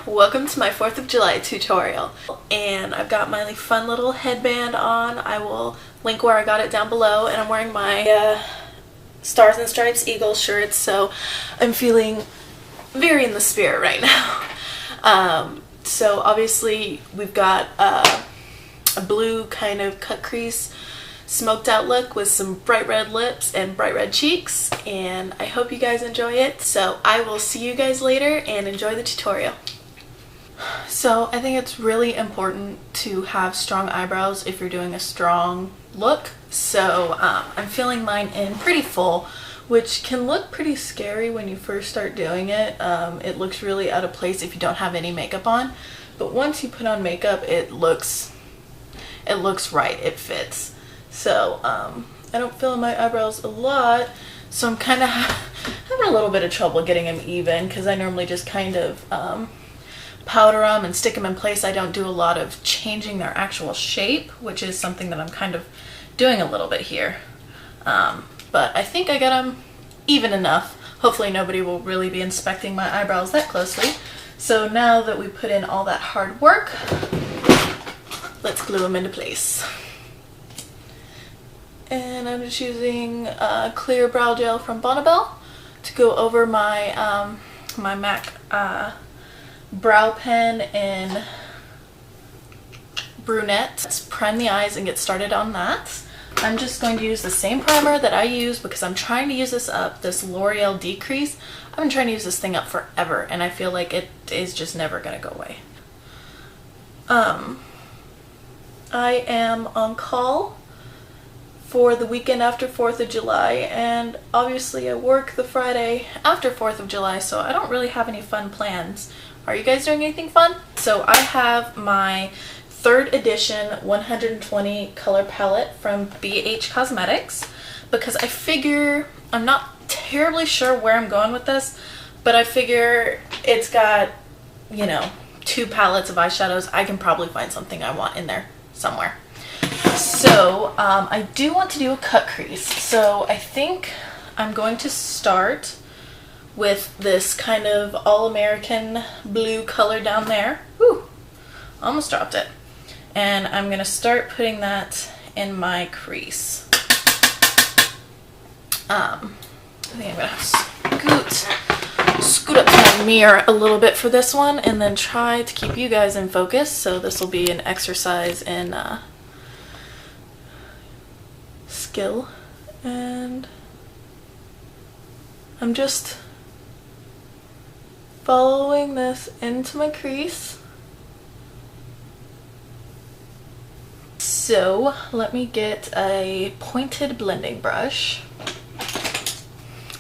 welcome to my 4th of July tutorial. And I've got my fun little headband on. I will link where I got it down below, and I'm wearing my Stars and Stripes Eagles shirts, so I'm feeling very in the spirit right now. So obviously we've got a blue kind of cut crease smoked out look with some bright red lips and bright red cheeks, and I hope you guys enjoy it. So I will see you guys later and enjoy the tutorial. So I think it's really important to have strong eyebrows if you're doing a strong look. So I'm filling mine in pretty full, which can look pretty scary when you first start doing it. It looks really out of place if you don't have any makeup on, but once you put on makeup, it looks right, it fits. So I don't fill in my eyebrows a lot, so I'm kind of having a little bit of trouble getting them even, because I normally just kind of powder them and stick them in place. I don't do a lot of changing their actual shape, which is something that I'm kind of doing a little bit here. But I think I got them even enough. Hopefully nobody will really be inspecting my eyebrows that closely. So now that we put in all that hard work, let's glue them into place. And I'm just using clear brow gel from Bonnabelle to go over my my MAC brow pen in brunette. Let's prime the eyes and get started on that. I'm just going to use the same primer that I use because I'm trying to use this L'Oreal Decrease. I've been trying to use this thing up forever, and I feel like it is just never gonna go away. I am on call for the weekend after 4th of July, and obviously I work the Friday after 4th of July, so I don't really have any fun plans. Are you guys doing anything fun? So I have my 3rd edition 120 color palette from BH Cosmetics, because I figure, I'm not terribly sure where I'm going with this, but I figure it's got, you know, 2 palettes of eyeshadows. I can probably find something I want in there somewhere. So I do want to do a cut crease, so I think I'm going to start with this kind of all-American blue color down there. Whew, almost dropped it. And I'm going to start putting that in my crease. I think I'm going to scoot up to my mirror a little bit for this one, and then try to keep you guys in focus. So this will be an exercise in skill, and I'm just following this into my crease. So let me get a pointed blending brush,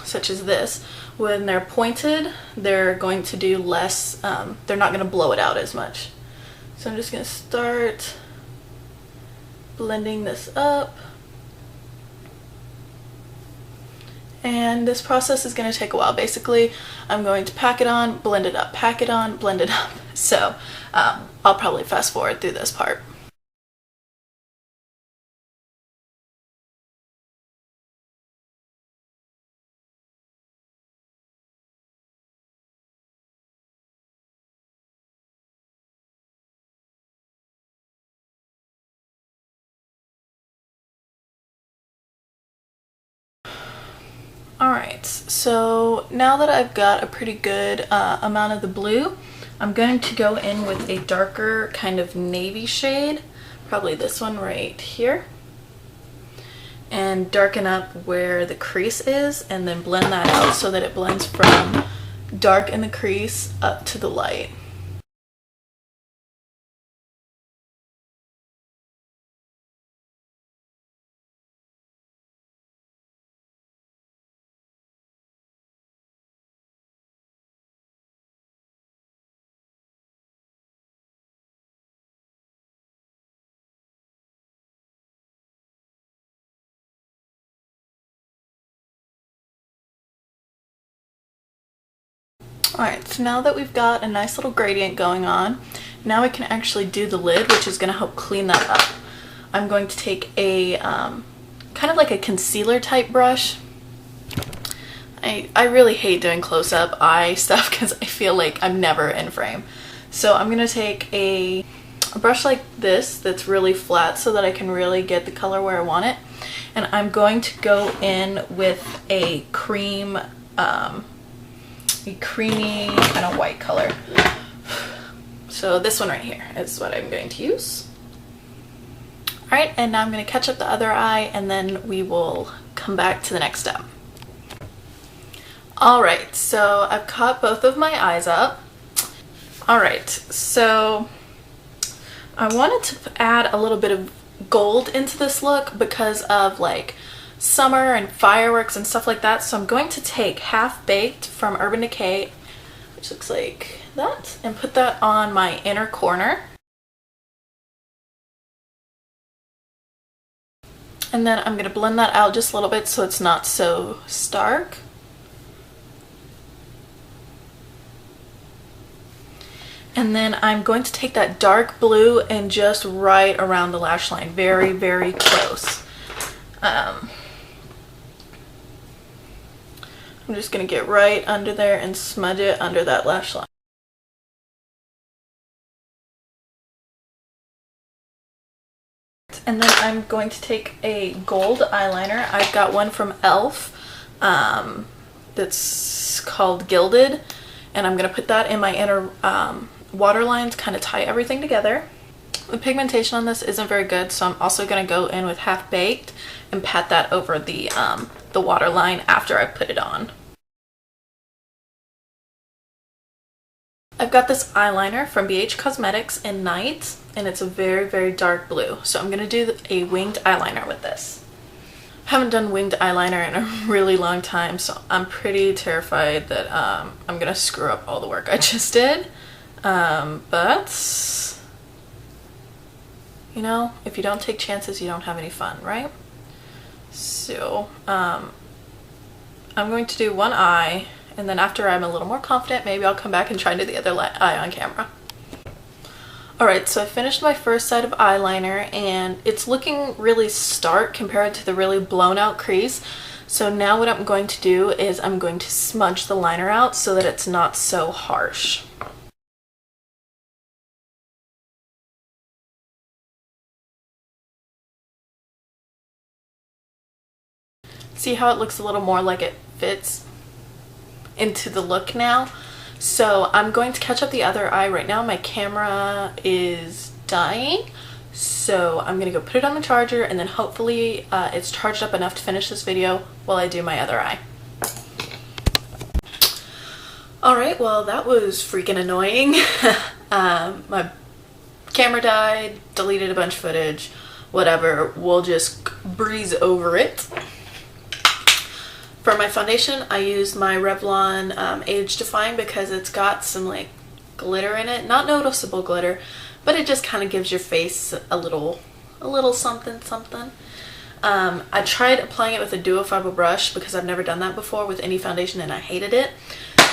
such as this. When they're pointed, they're going to do less, they're not going to blow it out as much. So I'm just going to start blending this up. And this process is going to take a while. Basically, I'm going to pack it on, blend it up, pack it on, blend it up. So I'll probably fast forward through this part. Alright, so now that I've got a pretty good amount of the blue, I'm going to go in with a darker kind of navy shade, probably this one right here, and darken up where the crease is, and then blend that out so that it blends from dark in the crease up to the light. Alright, so now that we've got a nice little gradient going on, now we can actually do the lid, which is going to help clean that up. I'm going to take a kind of like a concealer type brush. I really hate doing close-up eye stuff because I feel like I'm never in frame. So I'm going to take a brush like this that's really flat so that I can really get the color where I want it. And I'm going to go in with a creamy kind of white color. So this one right here is what I'm going to use. Alright, and now I'm going to catch up the other eye and then we will come back to the next step. Alright, so I've caught both of my eyes up. Alright, so I wanted to add a little bit of gold into this look because of like summer and fireworks and stuff like that. So I'm going to take Half Baked from Urban Decay, which looks like that, and put that on my inner corner. And then I'm going to blend that out just a little bit so it's not so stark. And then I'm going to take that dark blue and just right around the lash line, very, very close. I'm just going to get right under there and smudge it under that lash line. And then I'm going to take a gold eyeliner. I've got one from e.l.f. That's called Gilded. And I'm going to put that in my inner waterline to kind of tie everything together. The pigmentation on this isn't very good, so I'm also going to go in with Half Baked and pat that over the waterline after I put it on. I've got this eyeliner from BH Cosmetics in Night, and it's a very, very dark blue. So I'm going to do a winged eyeliner with this. I haven't done winged eyeliner in a really long time, so I'm pretty terrified that I'm going to screw up all the work I just did. But, you know, if you don't take chances, you don't have any fun, right? So, I'm going to do one eye. And then after I'm a little more confident, maybe I'll come back and try to do the other eye on camera. Alright, so I finished my first set of eyeliner and it's looking really stark compared to the really blown out crease. So now what I'm going to do is I'm going to smudge the liner out so that it's not so harsh. See how it looks a little more like it fits into the look now? So I'm going to catch up the other eye. Right now my camera is dying, so I'm gonna go put it on the charger and then hopefully it's charged up enough to finish this video while I do my other eye. Alright, well that was freaking annoying. My camera died, deleted a bunch of footage, whatever, we'll just breeze over it. For my foundation, I used my Revlon Age Defying because it's got some like glitter in it. Not noticeable glitter, but it just kind of gives your face a little something something. I tried applying it with a duo fiber brush because I've never done that before with any foundation and I hated it.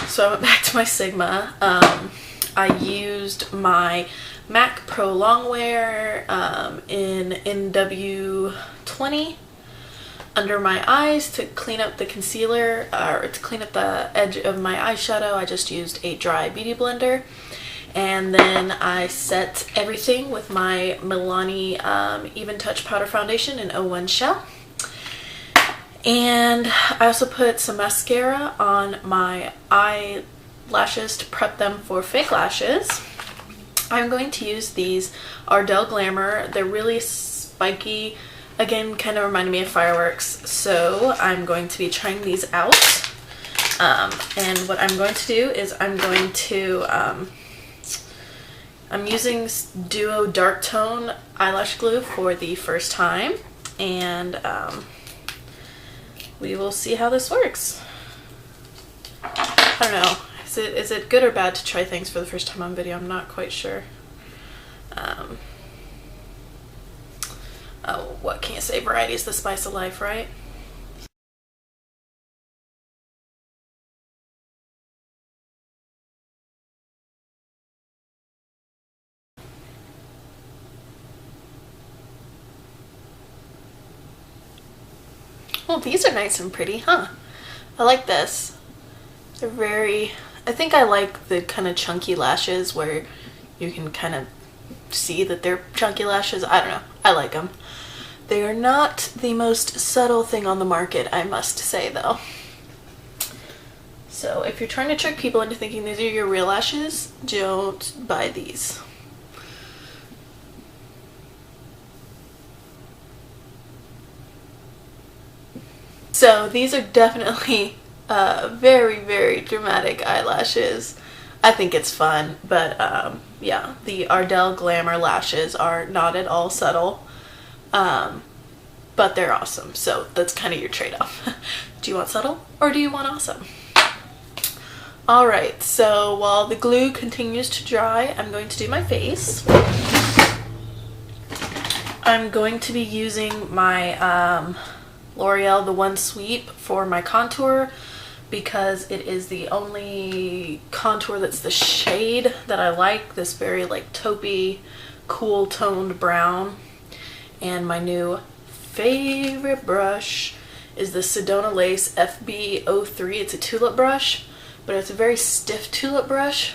So I went back to my Sigma. I used my MAC Pro Longwear in NW20 under my eyes to clean up the concealer, or to clean up the edge of my eyeshadow. I just used a dry beauty blender. And then I set everything with my Milani Even Touch Powder Foundation in 01 Shell. And I also put some mascara on my eyelashes to prep them for fake lashes. I'm going to use these Ardell Glamour. They're really spiky. Again, kind of reminded me of fireworks, so I'm going to be trying these out. And what I'm going to do is I'm going to, I'm using Duo Dark Tone eyelash glue for the first time, and we will see how this works. I don't know, is it good or bad to try things for the first time on video? I'm not quite sure. Oh, what can you say? Variety is the spice of life, right? Oh, these are nice and pretty, huh? I like this. They're very... I think I like the kind of chunky lashes where you can kind of see that they're chunky lashes. I don't know. I like them. They are not the most subtle thing on the market, I must say, though. So if you're trying to trick people into thinking these are your real lashes, don't buy these. So these are definitely very, very dramatic eyelashes. I think it's fun, but yeah, the Ardell Glamour lashes are not at all subtle, but they're awesome. So that's kind of your trade-off. Do you want subtle or do you want awesome? Alright, so while the glue continues to dry, I'm going to do my face. I'm going to be using my L'Oreal The One Sweep for my contour because it is the only contour that's the shade that I like, this very like taupey, cool toned brown. And my new favorite brush is the Sedona Lace FB03. It's a tulip brush, but it's a very stiff tulip brush.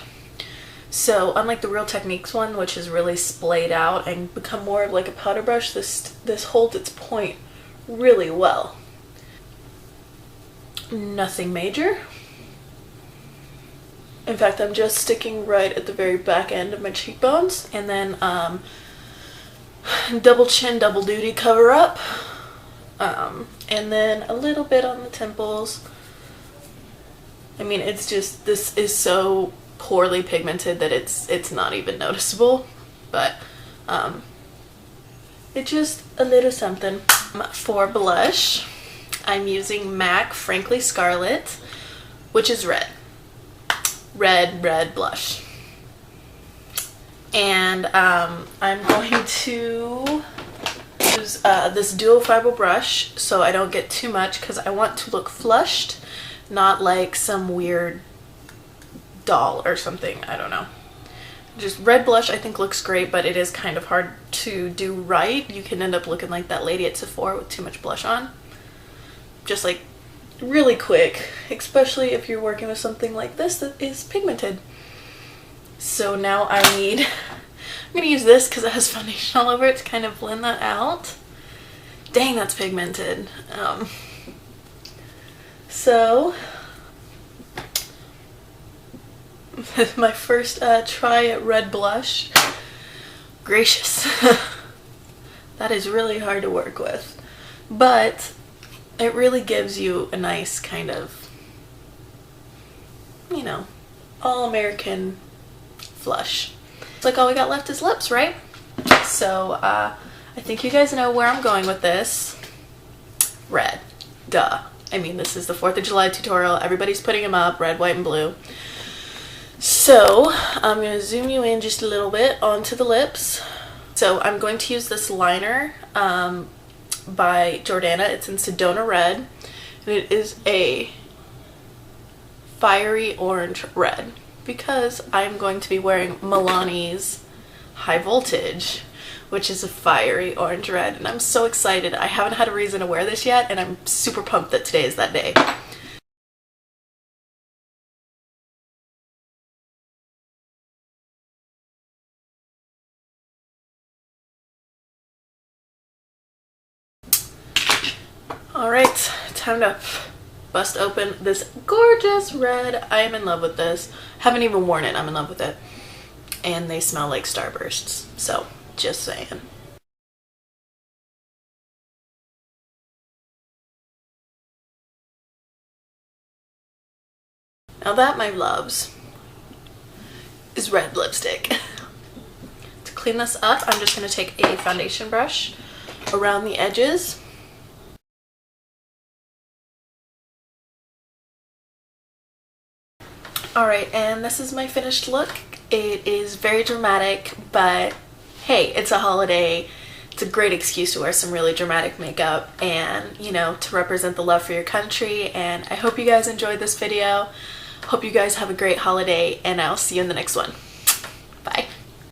So unlike the Real Techniques one, which is really splayed out and become more of like a powder brush, this holds its point really well. Nothing major. In fact, I'm just sticking right at the very back end of my cheekbones, and then double chin, double duty cover up, and then a little bit on the temples. I mean, it's just, this is so poorly pigmented that it's not even noticeable, but it's just a little something. For blush, I'm using MAC Frankly Scarlet, which is red blush. And I'm going to use this dual fiber brush so I don't get too much, because I want to look flushed, not like some weird doll or something. I don't know. Just red blush I think looks great, but it is kind of hard to do right. You can end up looking like that lady at Sephora with too much blush on. Just like really quick, especially if you're working with something like this that is pigmented. So now I'm gonna use this because it has foundation all over it to kind of blend that out. Dang, that's pigmented. So my first try at red blush. Gracious. That is really hard to work with, but it really gives you a nice kind of, you know, all-American flush. It's like all we got left is lips, right? So I think you guys know where I'm going with this. Red. Duh. I mean, this is the 4th of July tutorial. Everybody's putting them up, red, white, and blue. So I'm going to zoom you in just a little bit onto the lips. So I'm going to use this liner by Jordana. It's in Sedona Red, and it is a fiery orange red because I'm going to be wearing Milani's High Voltage, which is a fiery orange red, and I'm so excited. I haven't had a reason to wear this yet, and I'm super pumped that today is that day. Alright, time to bust open this gorgeous red. I am in love with this. Haven't even worn it, I'm in love with it. And they smell like Starbursts, so just saying. Now that, my loves, is red lipstick. To clean this up, I'm just going to take a foundation brush around the edges. Alright, and this is my finished look. It is very dramatic, but hey, it's a holiday. It's a great excuse to wear some really dramatic makeup and, you know, to represent the love for your country. And I hope you guys enjoyed this video. Hope you guys have a great holiday, and I'll see you in the next one. Bye.